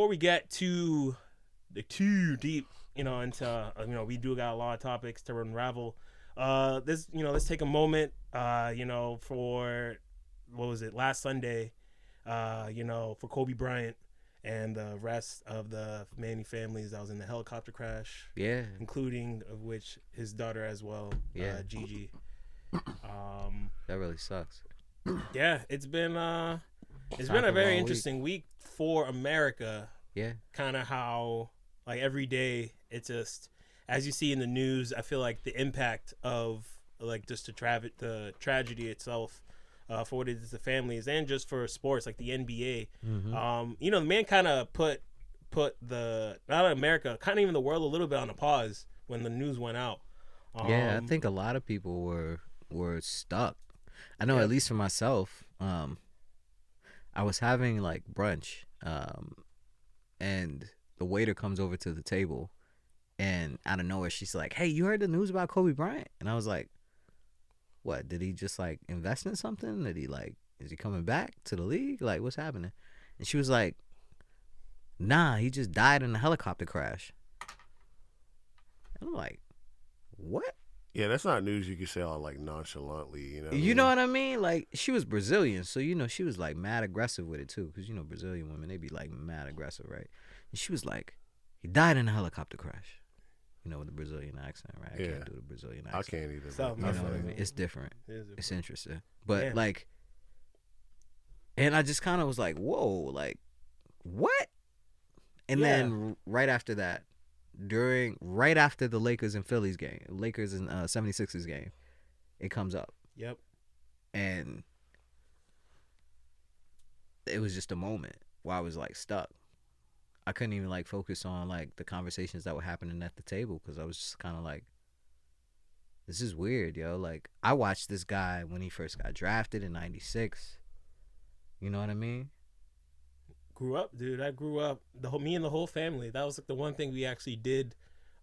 Before we get to the too deep, into we do got a lot of topics to unravel. Let's take a moment, for what was it last Sunday, for Kobe Bryant and the rest of the many families that was in the helicopter crash. Yeah. Including of which his daughter as well. Yeah. Gigi. That really sucks. Yeah, it's been a very interesting week for America. Yeah. Kind of how like every day it's just as you see in the news, I feel like the impact of like just the tragedy itself for what it is to families and just for sports like the NBA. Mm-hmm. The man kind of put the not America, kind of even the world a little bit on a pause when the news went out. I think a lot of people were stuck. I know, at least for myself, I was having like brunch, and the waiter comes over to the table, and out of nowhere she's like, "Hey, you heard the news about Kobe Bryant?" And I was like, "What? Did he just like invest in something? Is he coming back to the league? Like, what's happening?" And she was like, "Nah, he just died in a helicopter crash." And I'm like, "What?" Yeah, that's not news you can say all like nonchalantly, You know what I mean? Like, she was Brazilian, so she was like mad aggressive with it too, because Brazilian women, they be like mad aggressive, right? And she was like, "He died in a helicopter crash," with the Brazilian accent, right? I can't do the Brazilian accent. I can't either. So, you know what I mean? It's different. It's interesting, but Yeah. like, and I just kind of was like, "Whoa, like, what?" And then right after that, right after the Lakers and Phillies game, Lakers and 76ers game, it comes up. Yep. And it was just a moment where I was like stuck. I couldn't even like focus on like the conversations that were happening at the table because I was just kind of like, this is weird, yo. Like, I watched this guy when he first got drafted in '96. You know what I mean? Grew up, dude. I grew up. Me and the whole family. That was like the one thing we actually did,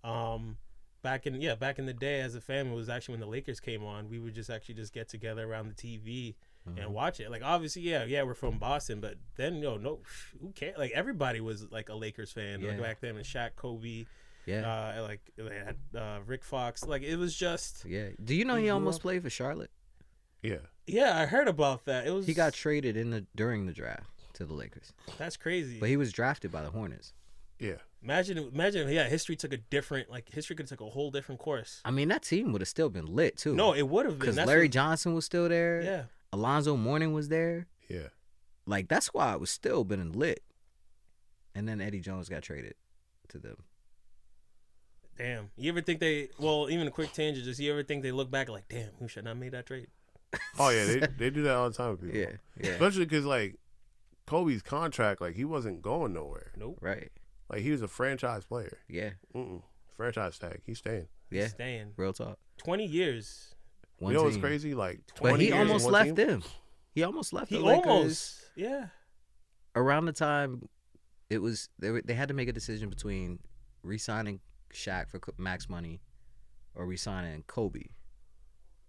back in the day as a family was actually when the Lakers came on. We would just get together around the TV and watch it. Like obviously, we're from Boston, but then no, who cares? Like everybody was like a Lakers fan like back then. And Shaq, Kobe, like they had Rick Fox. Like it was just Do you know he almost played for Charlotte? Yeah, I heard about that. He got traded during the draft to the Lakers. That's crazy. But he was drafted by the Hornets. Yeah. Imagine. History took history could have took a whole different course. I mean, that team would have still been lit too. No, it would have been because Larry Johnson was still there. Yeah. Alonzo Mourning was there. Yeah. Like that squad was still been lit. And then Eddie Jones got traded to them. Damn. You ever think even a quick tangent, just you ever think they look back like, damn, who should not have made that trade? Oh yeah, they do that all the time with people. Yeah. Especially because like Kobe's contract, like he wasn't going nowhere. Nope. Right. Like he was a franchise player. Yeah. Franchise tag. He's staying. Yeah. He's staying. Real talk. 20 years. You know what's crazy? Like 20 but he years almost in one left team? them. He almost left the He Lakers. almost. Yeah. Around the time it was they had to make a decision between re-signing Shaq for max money or re-signing Kobe.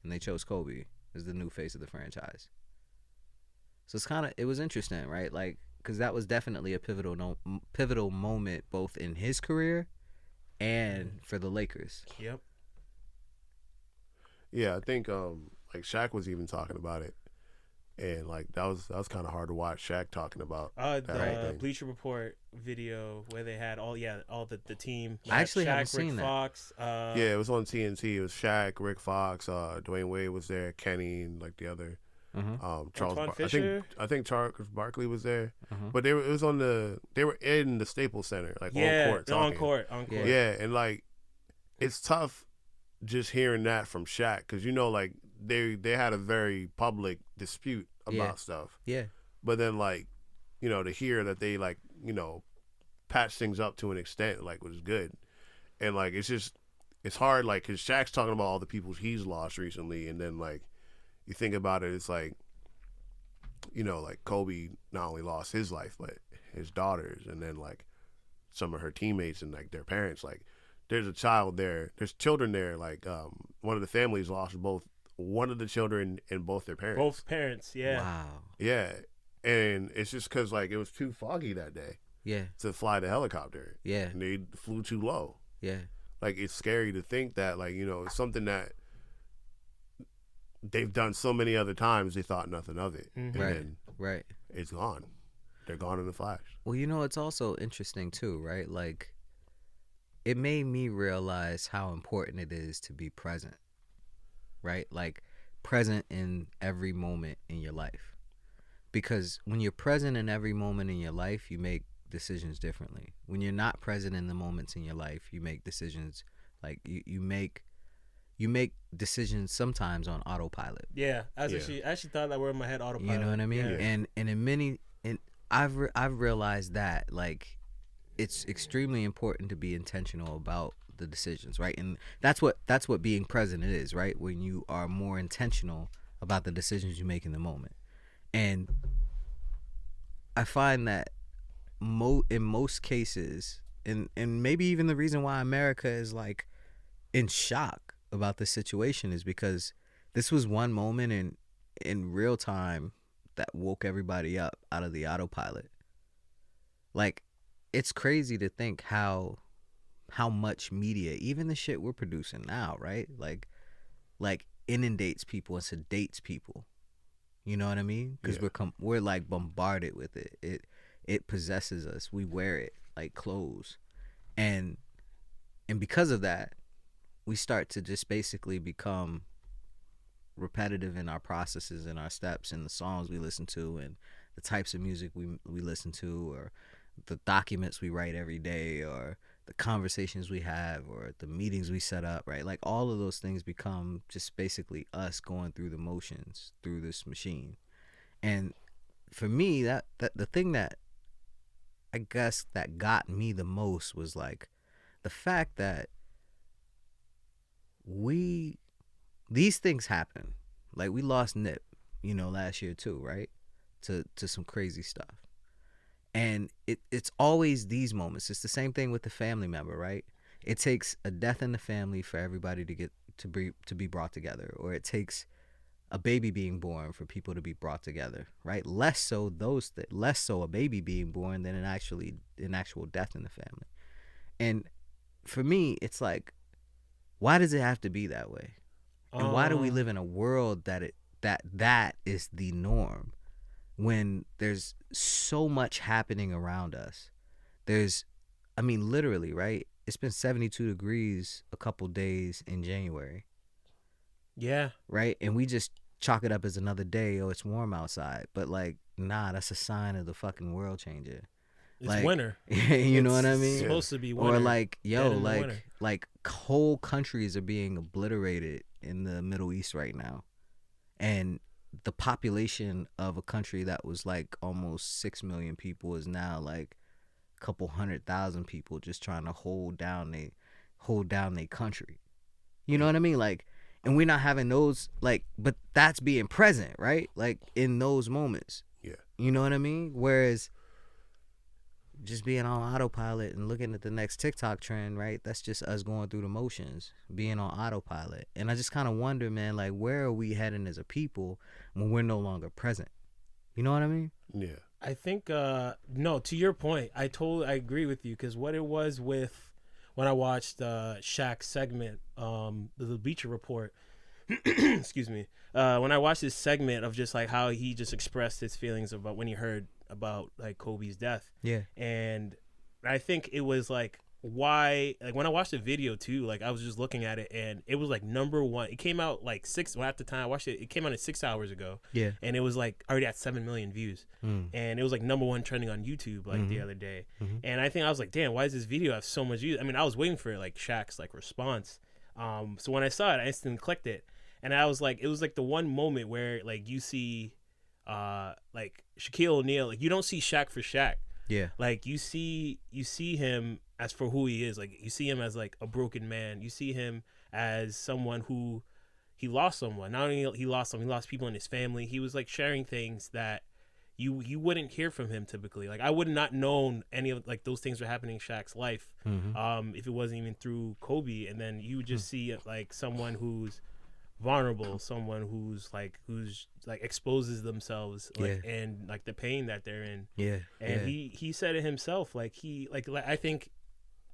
And they chose Kobe as the new face of the franchise. So it was interesting, right? Like, because that was definitely a pivotal moment both in his career and for the Lakers. Yep. Yeah, I think like Shaq was even talking about it, and like that was kind of hard to watch Shaq talking about the Bleacher Report video where they had all the team. I actually Shaq, haven't Rick seen that. Fox, yeah, it was on TNT. It was Shaq, Rick Fox, Dwayne Wade was there, Kenny, and like the other Charles. I think Charles Barkley was there, but they were in the Staples Center, like on court. Yeah, and like it's tough just hearing that from Shaq because like they had a very public dispute about stuff. Yeah, but then like to hear that they like patch things up to an extent like was good, and like it's hard like because Shaq's talking about all the people he's lost recently, and then like you think about it, it's like like Kobe not only lost his life but his daughters, and then like some of her teammates and like their parents. Like there's children there. Like one of the families lost one of the children and both their parents. Both parents, yeah. Wow. Yeah, and it's just because like it was too foggy that day. to fly the helicopter. Yeah. And they flew too low. Yeah. Like, it's scary to think that, like, you know, it's something that they've done so many other times, they thought nothing of it. And then it's gone. They're gone in a flash. Well, you know, it's also interesting too, right? Like, it made me realize how important it is to be present, right? Like, present in every moment in your life. Because when you're present in every moment in your life, you make decisions differently. When you're not present in the moments in your life, you make decisions like you make decisions sometimes on autopilot. Yeah, I actually thought that word in my head, autopilot. You know what I mean? Yeah. And in many, and I've realized that, like, it's extremely important to be intentional about the decisions, right? And that's what being present is, right? When you are more intentional about the decisions you make in the moment. And I find that in most cases, and maybe even the reason why America is like in shock about this situation is because this was one moment in real time that woke everybody up out of the autopilot. Like, it's crazy to think how much media, even the shit we're producing now, right? Like inundates people and sedates people. You know what I mean? Because we're like bombarded with it. It possesses us. We wear it like clothes, and because of that, we start to just basically become repetitive in our processes and our steps and the songs we listen to and the types of music we listen to, or the documents we write every day, or the conversations we have, or the meetings we set up, right? Like, all of those things become just basically us going through the motions through this machine. And for me, that the thing that I guess that got me the most was like the fact that these things happen. Like, we lost Nip, you know, last year too, right? To some crazy stuff. And it's always these moments. It's the same thing with the family member, right? It takes a death in the family for everybody to get to be brought together, or it takes a baby being born for people to be brought together, right? Less so a baby being born than an actual death in the family. And for me, it's like, why does it have to be that way? And why do we live in a world that is the norm? When there's so much happening around us. Literally, right? It's been 72 degrees a couple days in January. Yeah. Right? And we just chalk it up as another day. Oh, it's warm outside. But, like, nah, that's a sign of the fucking world changing. It's like, winter. You know what I mean? It's supposed to be winter. Or like, like whole countries are being obliterated in the Middle East right now. And the population of a country that was like almost 6 million people is now like a couple 100,000 people just trying to hold down their country. You know what I mean? Like, and we're not having those, like, but that's being present, right? Like, in those moments. Yeah. You know what I mean? Whereas just being on autopilot and looking at the next TikTok trend, right? That's just us going through the motions, being on autopilot. And I just kind of wonder, man, like, where are we heading as a people when we're no longer present? You know what I mean? Yeah. I think, no, to your point, I agree with you, because what it was with, when I watched Shaq's segment, the Bleacher Report, excuse me, when I watched this segment of just like how he just expressed his feelings about when he heard about like Kobe's death. Yeah. And I think it was like, why, like, when I watched the video too, like, I was just looking at it and it was like #1. It came out like at the time I watched it, it came out at 6 hours ago. Yeah. And it was like already at 7 million views. And it was like #1 trending on YouTube like the other day. And I think I was like, damn, why does this video have so much views? I mean, I was waiting for like Shaq's like response. So when I saw it, I instantly clicked it. And I was like, it was like the one moment where like you see like Shaquille O'Neal, like, you don't see Shaq for Shaq. Yeah. Like, you see him as for who he is. Like, you see him as like a broken man. You see him as someone who, he lost someone. Not only he lost someone, he lost people in his family. He was like sharing things that you wouldn't hear from him typically. Like, I would not known any of like those things were happening in Shaq's life if it wasn't even through Kobe. And then you would just see like someone who's vulnerable, someone who's like exposes themselves, like, and like the pain that they're in. And he said it himself, like I think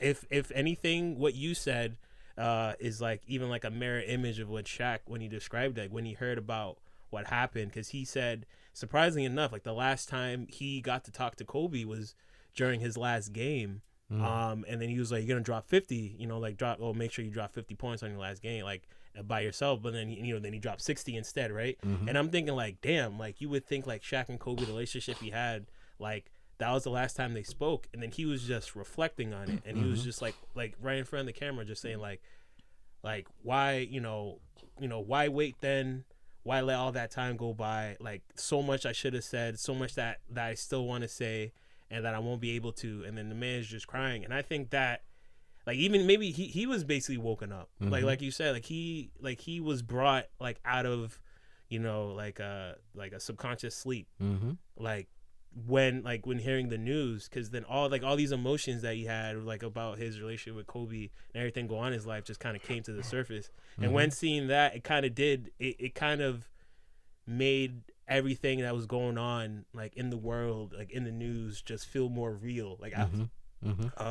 if anything, what you said is like even like a mirror image of what Shaq, when he described it, when he heard about what happened, because he said, surprisingly enough, like the last time he got to talk to Kobe was during his last game. And then he was like, "You're gonna drop 50, like make sure you drop 50 points on your last game, like by yourself." But then then he dropped 60 instead, right? And I'm thinking like, damn, like you would think like Shaq and Kobe, the relationship he had, like that was the last time they spoke, and then he was just reflecting on it, and he was just like right in front of the camera, just saying like why why wait then? Why let all that time go by? Like so much I should have said, so much that I still want to say, and that I won't be able to. And then the man is just crying, and I think that like even maybe he was basically woken up, like you said, like he was brought like out of like a subconscious sleep, like when hearing the news, because then all these emotions that he had like about his relationship with Kobe and everything go on in his life just kind of came to the surface. And when seeing that, it kind of did it kind of made everything that was going on like in the world, like in the news, just feel more real. Like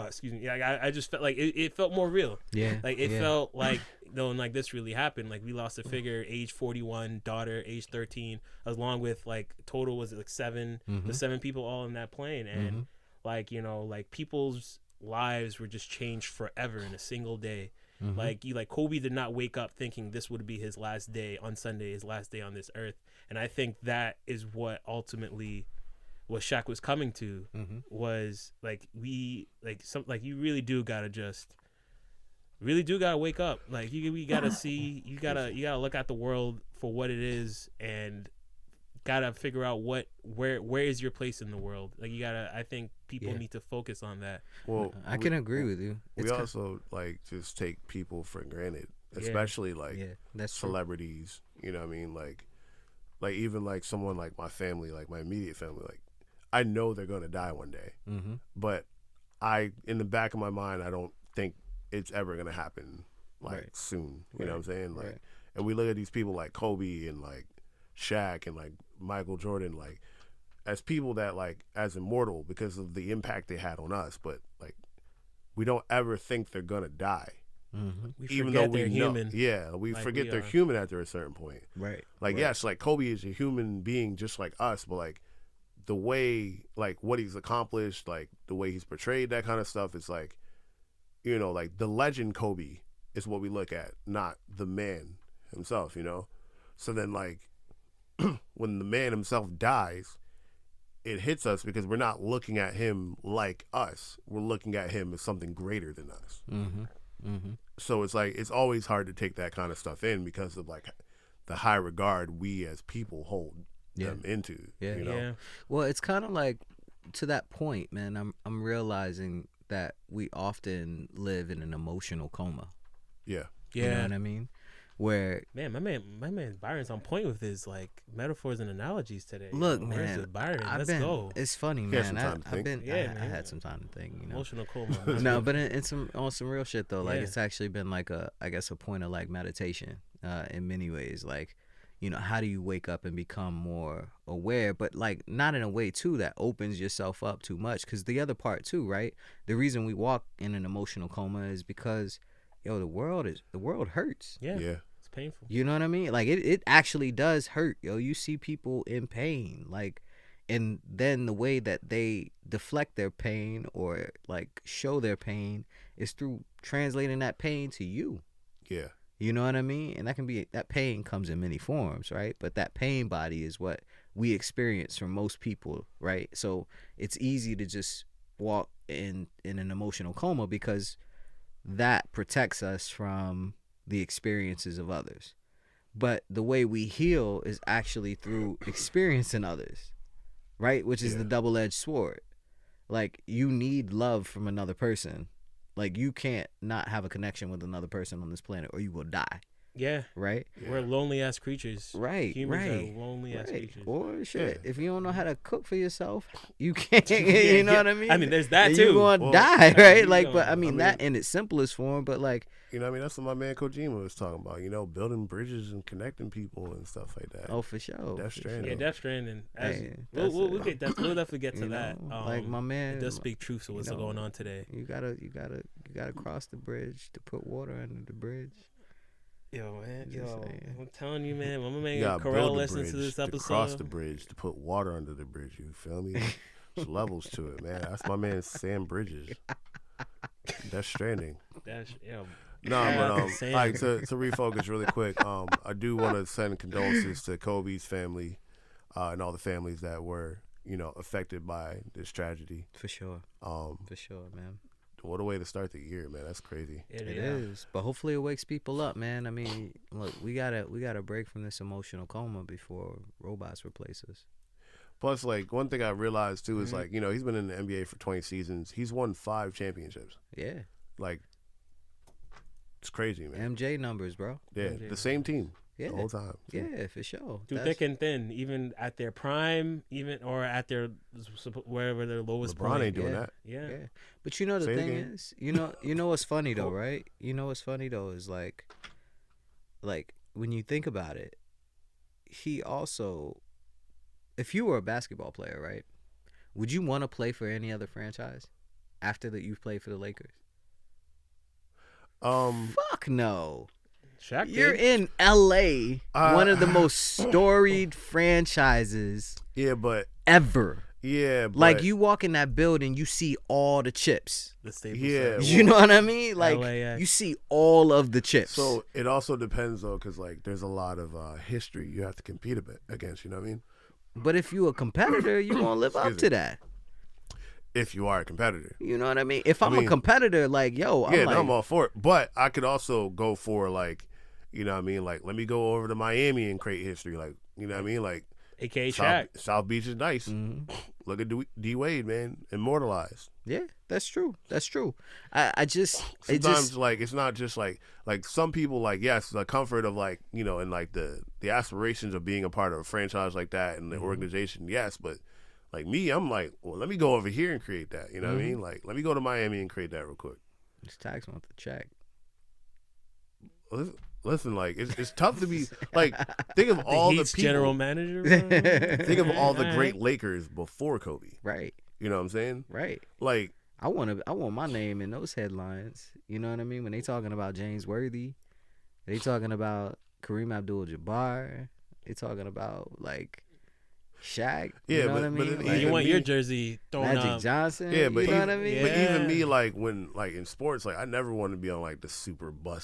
excuse me, I just felt like it felt more real. Like it felt like like this really happened. Like we lost a figure, age 41, daughter age 13, along with like total was it like 7 the 7 people all in that plane. And like like people's lives were just changed forever in a single day. Like Kobe did not wake up thinking this would be his last day on Sunday, his last day on this earth. And I think that is what ultimately what Shaq was coming to, was like you really do gotta wake up. Like we gotta see, you gotta look at the world for what it is, and gotta figure out where is your place in the world. Like I think people need to focus on that. Well, I can agree with you. We also like just take people for granted, especially like that's celebrities. True. You know what I mean? Like even like someone like my family, like my immediate family, like I know they're gonna die one day, but in the back of my mind, I don't think it's ever gonna happen soon. You know what I'm saying? Like, and we look at these people like Kobe and like Shaq and like Michael Jordan, like as people that like as immortal because of the impact they had on us, but like we don't ever think they're gonna die. Even though they're human. We forget they're human after a certain point. Yes, like Kobe is a human being just like us, but like the way like what he's accomplished, like the way he's portrayed, that kind of stuff, is like like the legend Kobe is what we look at, not the man himself. So then like when the man himself dies, it hits us because we're not looking at him like us. We're looking at him as something greater than us. So it's like it's always hard to take that kind of stuff in because of like the high regard we as people hold them into. Well, it's kind of like, to that point, man, I'm realizing that we often live in an emotional coma. You know what I mean? Where my man Byron's on point with his like metaphors and analogies today. Look, man, Byron, let's go. It's funny, man. I had some time to think. Emotional coma. No, but on some real shit though. Like it's actually been like a point of like meditation in many ways. Like, how do you wake up and become more aware, but like not in a way too that opens yourself up too much? Because the other part too, right? The reason we walk in an emotional coma is because the world hurts. It's painful. You know what I mean? Like it actually does hurt. You see people in pain, like, and then the way that they deflect their pain or like show their pain is through translating that pain to you. You know what I mean? And that pain comes in many forms, right? But that pain body is what we experience from most people, right? So it's easy to just walk in an emotional coma because that protects us from the experiences of others. But the way we heal is actually through experiencing others, right? Which is the double-edged sword. Like, you need love from another person. Like, you can't not have a connection with another person on this planet or you will die. Yeah, right? we're lonely ass creatures. Right, Humans right, are lonely ass right. creatures. Or shit, Yeah. if you don't know how to cook for yourself, you can't. Yeah, You know yeah. what I mean? I mean, there's that And too. you gonna Well, die, I right? mean, Like, you but gonna- I mean I that mean- in its simplest form. But like, You know what I mean? That's what my man Kojima was talking about. You know, building bridges and connecting people and stuff like that. oh, for sure. Death for Stranding. Yeah, sure. Death Stranding. As, Hey, we'll that's get that. We'll definitely get to You that. know, like my man, It does speak truth to you what's know, going on today. You gotta cross the bridge to put water under the bridge. Yo, man, Just yo, saying. I'm telling you, man. My You man gotta Corell build the listens bridge to this to episode. cross the bridge to put water under the bridge. You feel me? There's levels to it, man. That's my man Sam Bridges. Death Stranding. That's No, but Sam. like to refocus really quick. I do want to send condolences to Kobe's family and all the families that were, you know, affected by this tragedy. For sure, for sure, man. What a way to start the year, man. That's crazy. It is, but hopefully it wakes people up, man. I mean, look, we gotta break from this emotional coma before robots replace us. Plus, like, one thing I realized too is like, you know, he's been in the NBA for 20 seasons. He's won 5 championships. Yeah, Like, it's crazy, man. MJ numbers, bro. Yeah, MJ. the same team Yeah, the whole time. yeah, for sure. through That's- thick and thin, even at their prime, even or at their wherever their lowest LeBron point. ain't doing yeah. that. Yeah. Yeah, but you know the Say it thing again. is, you know what's funny though, right? You know what's funny though is like when you think about it, he also, if you were a basketball player, right, would you want to play for any other franchise after that you've played for the Lakers? Fuck no. Shaq You're did. in LA, one of the most storied franchises Yeah, but ever. yeah, but, Like you walk in that building, you see all the chips. The Staples Yeah, Center. You know what I mean? Like LAX. you see all of the chips. So it also depends though, because like there's a lot of history you have to compete a bit against. You know what I mean? but if you a competitor, you gonna live up Excuse to me. that. If you are a competitor, You know what I mean? If I'm mean, a competitor, like yo, I'm yeah, like, no, I'm all for it. But I could also go for like, you know what I mean? Like, let me go over to Miami and create history. Like, you know what I mean? Like, AKA Shaq. South Beach is nice. mhm. Look at D Wade, man, immortalized. Yeah, that's true. That's true. I just it Sometimes just like it's not just like some people like yes the comfort of like you know and like the aspirations of being a part of a franchise like that and the organization, yes, but like me, I'm like, well, let me go over here and create that. You know what I mean? Like, let me go to Miami and create that real quick. this tax want the check. Listen, like it's tough to be like think of all the Heat's people. general manager. bro. Think of all the Alright. great Lakers before Kobe. Right, You know what I'm saying? right. Like, I want my name in those headlines. You know what I mean? When they talking about James Worthy, they talking about Kareem Abdul-Jabbar. They talking about like Shaq. Yeah, you know what but I mean? then And Like, you want me- your jersey thrown Magic up. Johnson. yeah, but you know even, what I mean? but even Yeah. me, like when like in sports, like I never want to be on like the super bus